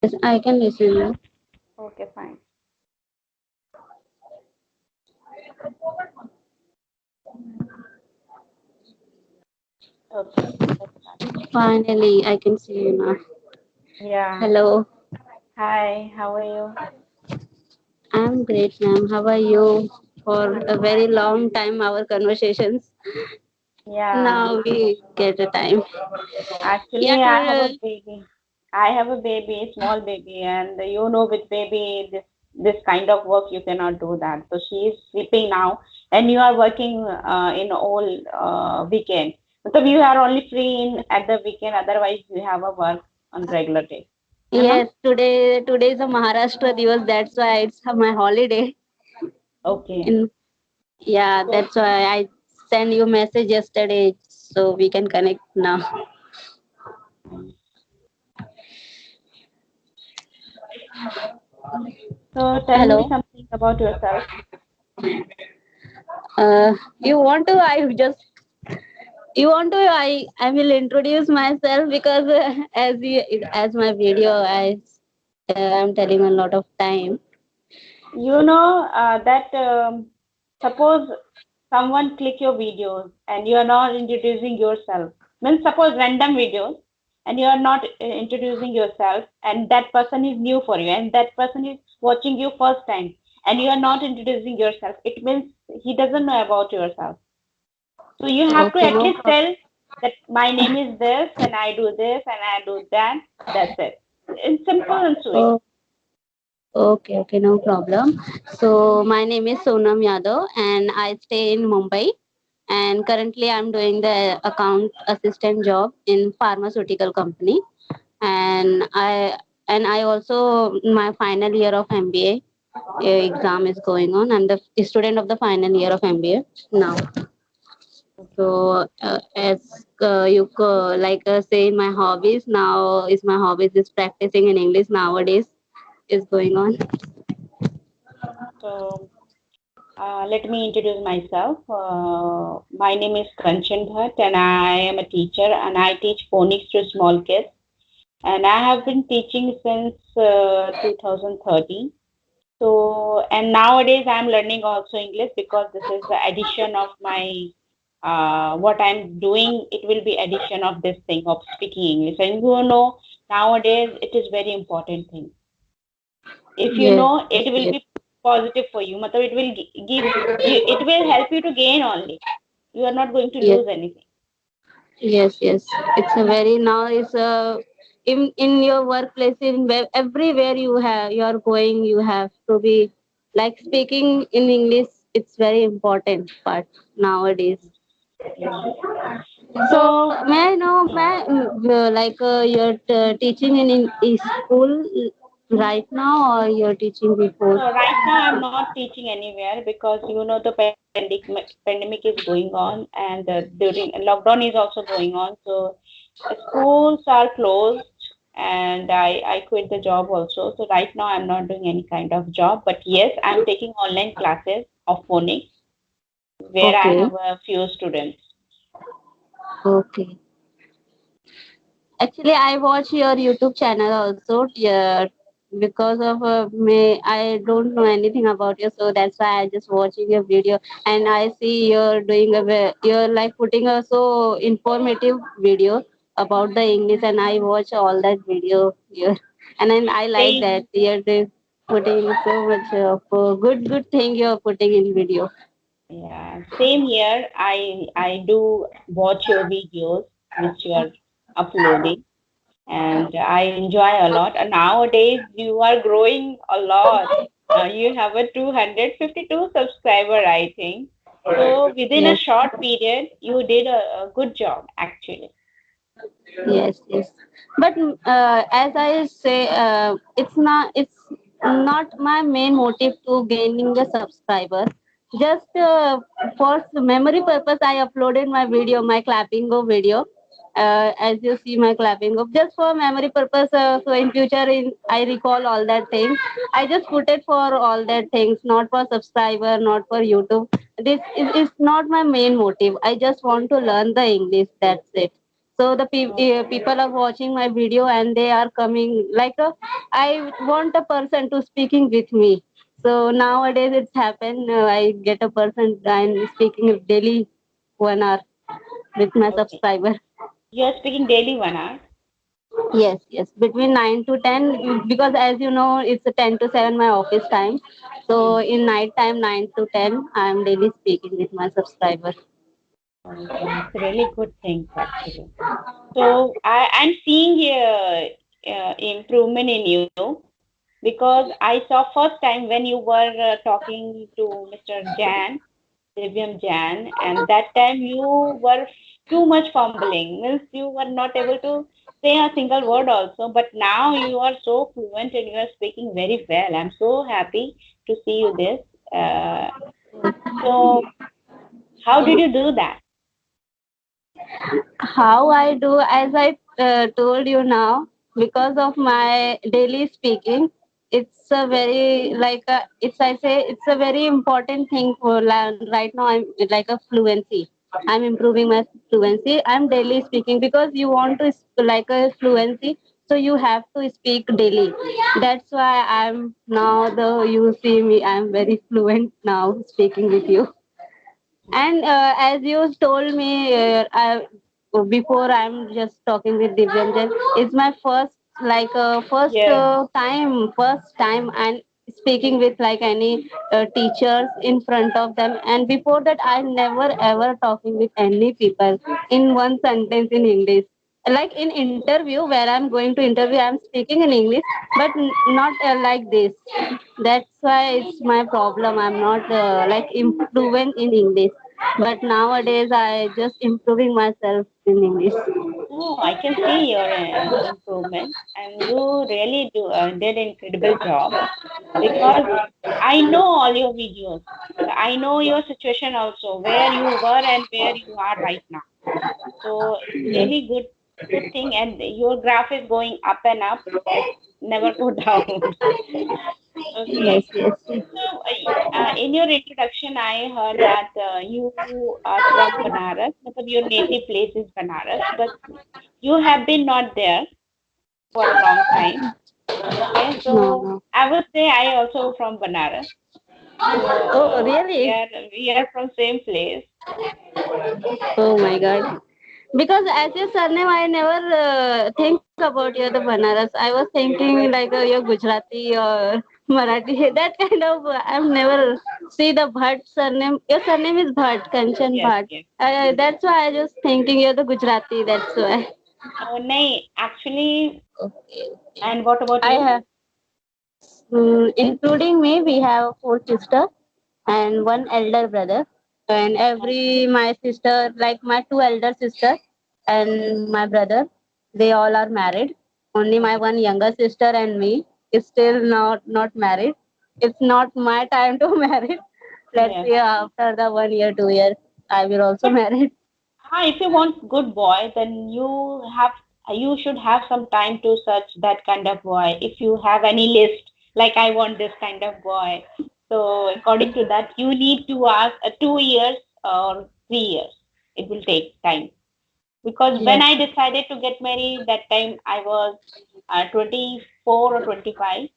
Yes, I can listen you. Okay, fine. Okay, let's start. Finally, I can see you now. Yeah. Hello, Hi, how are you? I'm great, ma'am. How are you? For a very long time, our conversations. Yeah. Now we get a time. Yeah, Actually, I have a today, baby. I have a baby, small baby, and you know, with baby, this kind of work you cannot do that. So she is sleeping now, and you are working in all weekend. So you are only free in at the weekend. Otherwise, you have a work on regular day. Uh-huh. yes, today is a Maharashtra Divas. That's why it's my holiday. Okay. In yeah, So, that's why I sent you message yesterday so we can connect now. so tell me Hello. something about yourself. You want to? I will introduce myself because as my video I'm telling a lot of time. You know that suppose someone click your videos and you are not introducing yourself. Means suppose random videos and you are not introducing yourself, and that person is new for you and that person is watching you first time and you are not introducing yourself. It means he doesn't know about yourself. So you have to Okay, at no least problem. tell that my name is this and I do this and I do that. That's it. It's simple and sweet. Oh, okay, no problem. So my name is Sonam Yadav, and I stay in Mumbai. And currently, I'm doing the account assistant job in pharmaceutical company. And I also my final year of MBA exam is going on. I'm the student of the final year of MBA now. Okay. So as you say in my hobbies now is my hobbies is practicing in English nowadays is going on. So let me introduce myself. My name is Kanchan Bhatt, and I am a teacher, and I teach phonics to small kids. And I have been teaching since 2013. So, and nowadays I'm learning also English because this is the addition of my what I'm doing. It will be addition of this thing of speaking English. And you know, nowadays it is very important thing. If you Yes, know, it will yes, be positive for you. Matlab it will give you, it will help you to gain only. You are not going to yes, lose anything. yes. It's a very now it's a in your workplace in everywhere you are going you have to be like speaking in English. It's very important part nowadays. Yeah. So So may I know, you're teaching in school right now, or you're teaching before? no, right now I'm not teaching anywhere because you know the pandemic is going on and during lockdown is also going on. So schools are closed and I quit the job also. So right now I'm not doing any kind of job, but yes, I'm taking online classes of phonics where I Okay, have a few students. okay. Actually, I watch your YouTube channel also. Yeah, because of me, I don't know anything about you, so that's why I just watching your video, and I see you're doing you're like putting a so informative video about the English, and I watch all that video here, and then I like Same, that you're putting so much of good thing you're putting in video. yeah, same here. I do watch your videos which you are uploading, and I enjoy a lot. And nowadays you are growing a lot. You have a 252 subscriber, I think. So within a Yes. short period, you did a good job actually. Yes. But as I say, it's not my main motive to gaining the subscriber. Just for memory purpose, I uploaded my video, my clapping go video. As you see my clapping go, just for memory purpose. So in future, I recall all that things. I just put it for all that things, not for subscriber, not for YouTube. This is not my main motive. I just want to learn the English. That's it. So the Okay. people are watching my video and they are coming like I want a person to speaking with me. So nowadays it's happened. I get a person and speaking daily 1 hour with my Okay. subscriber. You are speaking daily 1 hour. Yes, yes, between 9 to 10, because as you know, it's a 10 to 7 my office time. So in night time, 9 to 10, I'm daily speaking with my subscriber. That's a really good thing, actually. So I'm seeing improvement in you because I saw first time when you were talking to Mr. Jan, Divyam Jan, and that time you were too much fumbling, means you were not able to say a single word also. But now you are so fluent and you are speaking very well. I'm so happy to see you this. Uh, so how did you do that? How I do, as I told you now, because of my daily speaking, it's a very like a, it's I say it's a very important thing for right now. I'm like a fluency. I'm improving my fluency. I'm daily speaking because you want to like a fluency, so you have to speak daily. That's why I'm now the you see me. I'm very fluent now speaking with you. And as you told me before, I'm just talking with Divyanjan. It's my first, like Yes. first time, and speaking with like any teachers in front of them. And before that, I never ever talking with any people in one sentence in English. Like in interview, where I'm going to interview, I'm speaking in English, but not like this. That's why it's my problem. I'm not like fluent in English, but nowadays I just improving myself in English. Oh, I can see your improvement, and you really did incredible job because I know all your videos. I know your situation also, where you were and where you are right now. So Yes, really good thing, and your graph is going up and up. It's never go down. yes, Okay. yes. So, in your introduction, I heard that you are from Banaras, because your native place is Banaras, but you have been not there for a long time. Okay, No, so no. I would say I also from Banaras. So Oh, we really? are we are from same place. Oh my God. Because as your surname, I never think about you the Banaras. I was thinking like you're Gujarati or Marathi. That kind of I've never see the Bhatt surname. Your surname is Bhatt, Kanchan Yes, Bhatt. yes. That's why I just thinking you're the Gujarati. That's why. No, actually, Okay. and what about I you? have, including me, we have four sisters and one elder brother. And every my sister, like my two elder sisters and my brother, they all are married. Only my one younger sister and me is still not married. It's not my time to marry. Let's Yes. see after the 1 year, 2 years, I will also But marry. if you want good boy, then you should have some time to search that kind of boy. If you have any list, like I want this kind of boy. So according to that, you need to ask 2 years or 3 years. It will take time. Because when Yes. I decided to get married, that time I was 24 or 25,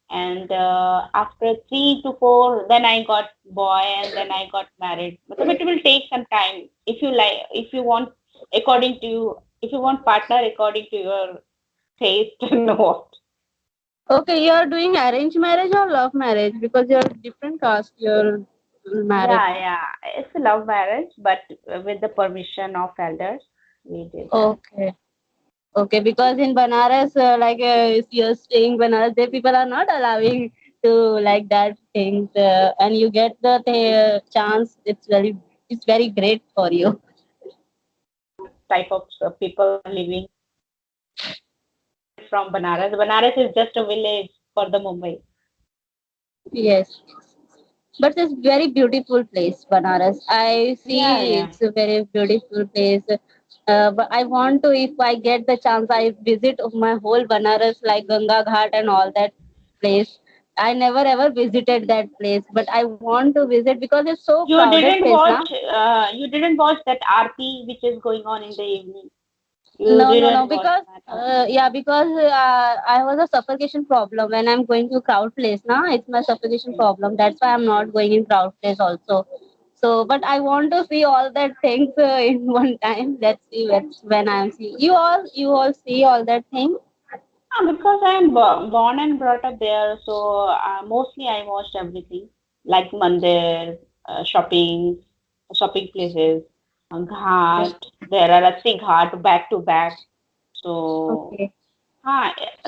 and after 3 to 4, then I got boy, and then I got married. But it will take some time. If you like, if you want, according to if you want partner according to your taste and what. Okay, you are doing arranged marriage or love marriage because you're different caste. You're married. Yeah, it's a love marriage, but with the permission of elders, we did that. Okay. Okay, because in Banaras, if you're staying Banaras, there people are not allowing to like that things, and you get the chance. It's very great for you. Type of people are living from Banaras. Banaras is just a village for the Mumbai. Yes, but it's very beautiful place, Banaras. I Yeah, see yeah. it's a very beautiful place. But I want to, if I get the chance, I visit my whole Banaras, like Ganga Ghat and all that place. I never ever visited that place, but I want to visit because it's so You crowded didn't place now. watch. You didn't watch that aarti which is going on in the evening. You No, didn't watch because that. Okay. yeah, because I was a suffocation problem when I'm going to crowd place. Now it's my suffocation problem. That's why I'm not going in crowd place also. So, but I want to see all that things in one time. Let's see when I'm seeing you all see all that thing. Because I am born and brought up there, so mostly I watched everything, like mandir, shopping places, ghat. There are Assi Ghat back to back. So, Okay.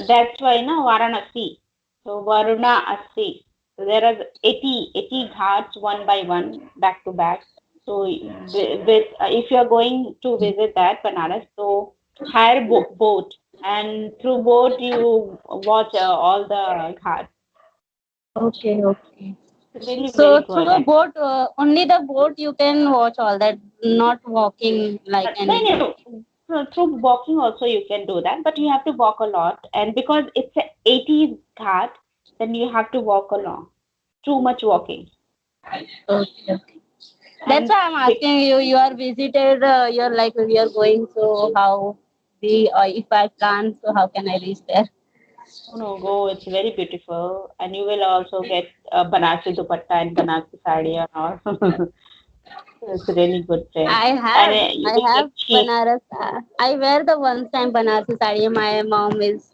that's why na Varanasi. So Varanasi. So there are 80 ghats one by one, back to back. So if you are going to visit that Banaras, so hire boat, and through boat you watch all the ghats. Okay. It's really very So good. through a boat, only the boat you can watch all that, not walking like No, anything. no. Through walking also you can do that, but you have to walk a lot, and because it's a 80 ghat, then you have to walk along. Too much walking. Okay. That's And why I'm be- asking you. You are visited. You're like we are going. So how the if I plan, so how can I reach there? oh no, go, it's very beautiful. And you will also get Banarsi dupatta and Banarsi sari and all. It's a really good thing. I And have you I will get have cheap. Banaras. I wear the one time Banarsi sari. My mom is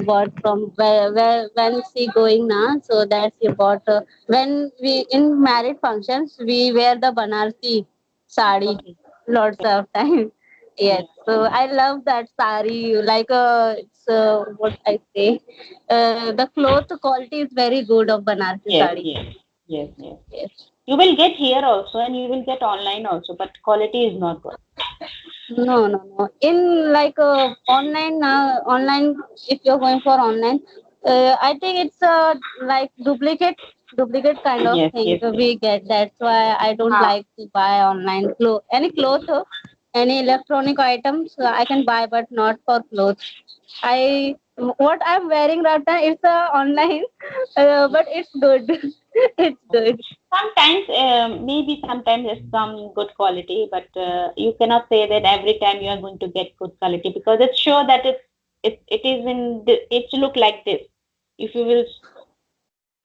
bought from where when she going now. So that's she bought. When we in married functions, we wear the Banarsi sari Okay. lots of time. Yes. Yeah. So I love that sari. Like it's what I say. The cloth quality is very good of Banarsi Yes, sari. yes, yes. Yes. You will get here also, and you will get online also, but quality is not good. No. In like online, if you're going for online, I think it's like duplicate kind of Yes, thing yes, yes. we get. That's why I don't Ah, like to buy online any clothes, any electronic items I can buy, but not for clothes. I what I'm wearing right now it's online, but it's good. It's good. sometimes, maybe sometimes there's some good quality, but you cannot say that every time you are going to get good quality, because it's sure that it is it look like this. If you will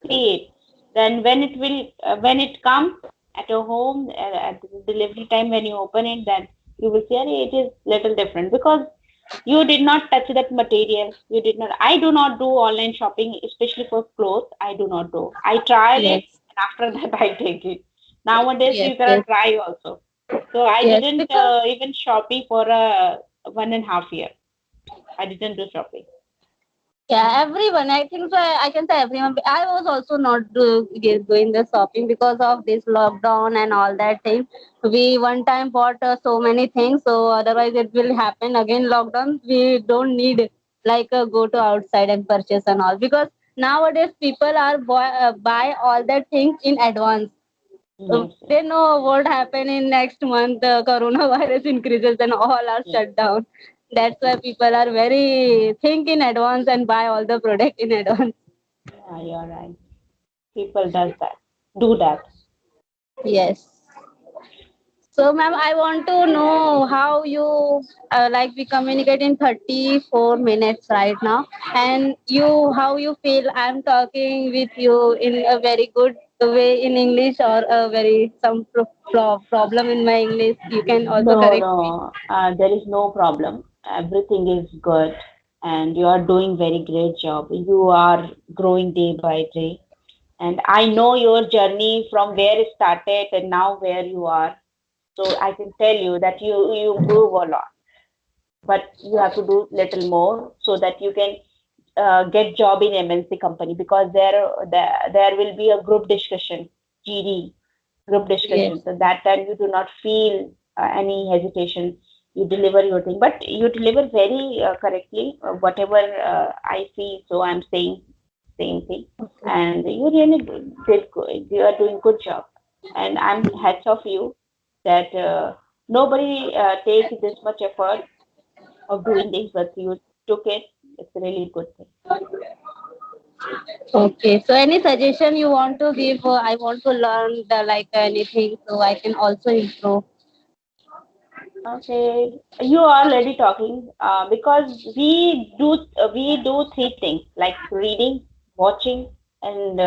see it, then when it comes at your home, at the delivery time, when you open it, then you will see, "Arey, it is little different," because you did not touch that material. You did not. I do not do online shopping, especially for clothes. I do not do. I tried it, Yes. and after that I take it. Nowadays Yes. you cannot Yes. try also. So I Yes. didn't Because even shopping for 1.5 year. I didn't do shopping. yeah, everyone. I think so. I can say everyone. I was also not doing the shopping because of this lockdown and all that thing. We one time bought so many things, so otherwise it will happen again. Lockdown. We don't need like go to outside and purchase and all because nowadays people are buy all that things in advance. Yes, yes, They know what happen in next month. The coronavirus increases and all are yes. shut down. That's why people are very think in advance and buy all the product in advance. Yeah, you're right. People does that. Do that. Yes. So, ma'am, I want to know how you like we communicate in 34 minutes right now, and how you feel. I'm talking with you in a very good way in English or a very some problem in my English. You can also No, correct me. no, there is no problem. Everything is good, and you are doing very great job. You are growing day by day, and I know your journey from where it started and now where you are. So I can tell you that you improve a lot, but you have to do little more so that you can get job in MNC company, because there will be a group discussion, GD, group Yes. discussion. So that time you do not feel any hesitation. You deliver your thing, but you deliver very correctly. Whatever I see, so I'm saying same thing, Okay. and you really did good. You are doing good job, and I'm hats off you that nobody takes this much effort of doing this, but you took it. It's a really good thing. Okay. So, any suggestion you want to give? I want to learn the like anything, so I can also improve. Okay, you are already talking because we do three things like reading, watching, and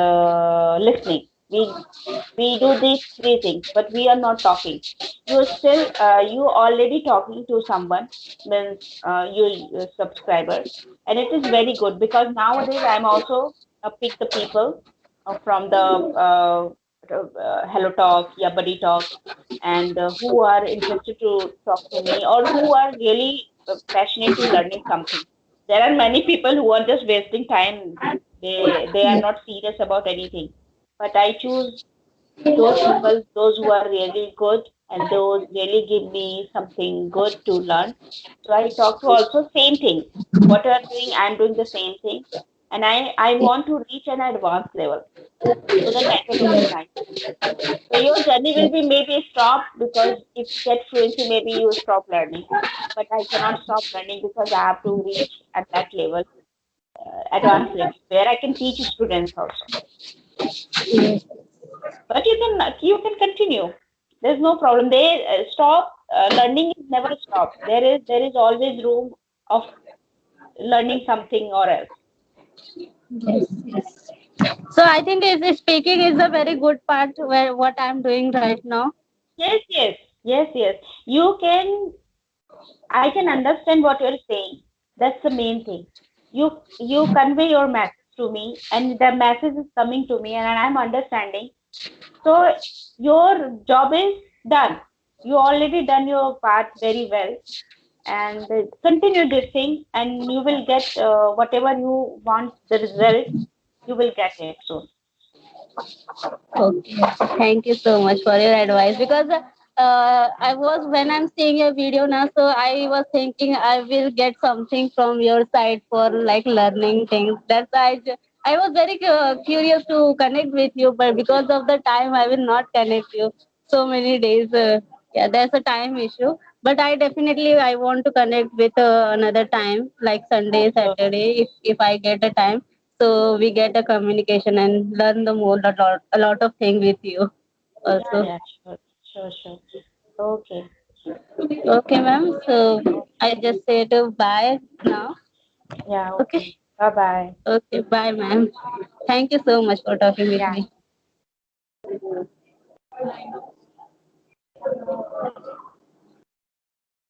listening. We do these three things, but we are not talking. You already talking to someone, means your subscriber, and it is very good because nowadays I'm also pick the people from the Hello Talk, yeah, Buddy Talk, and who are interested to talk to me or who are really passionate to learning something. There are many people who are just wasting time. They are not serious about anything. But I choose those people, those who are really good and those really give me something good to learn. So I talk to also same thing. What you are doing, I'm doing the same thing. And I want to reach an advanced level so that I can understand. So your journey will be maybe stop because if you get fluency, maybe you stop learning. But I cannot stop learning because I have to reach at that level, advanced level, where I can teach students also. But you can continue. There's no problem. They stop. Learning is never stop. There is always room of learning something or else. Yes, yes. So I think speaking is a very good part where what I'm doing right now. Yes, yes, yes, yes. You can. I can understand what you're saying. That's the main thing. You convey your message to me, and the message is coming to me, and I'm understanding. So your job is done. You already done your part very well, and continue this thing, and you will get whatever you want. The result you will get it soon. Okay. Thank you so much for your advice because I was when I'm seeing your video now, so I was thinking I will get something from your side for like learning things. That's why I was very curious to connect with you, but because of the time, I will not connect you so many days. Yeah, there's a time issue, but I definitely I want to connect with another time like Sunday, Sure. Saturday if I get a time, so we get a communication and learn the more a lot of things with you Yeah, also. yeah, sure, sure, sure. Okay. Okay, ma'am, so I just said bye now. Yeah, Okay. okay. Bye bye. Okay, bye, ma'am. Thank you so much for talking with Yeah. me.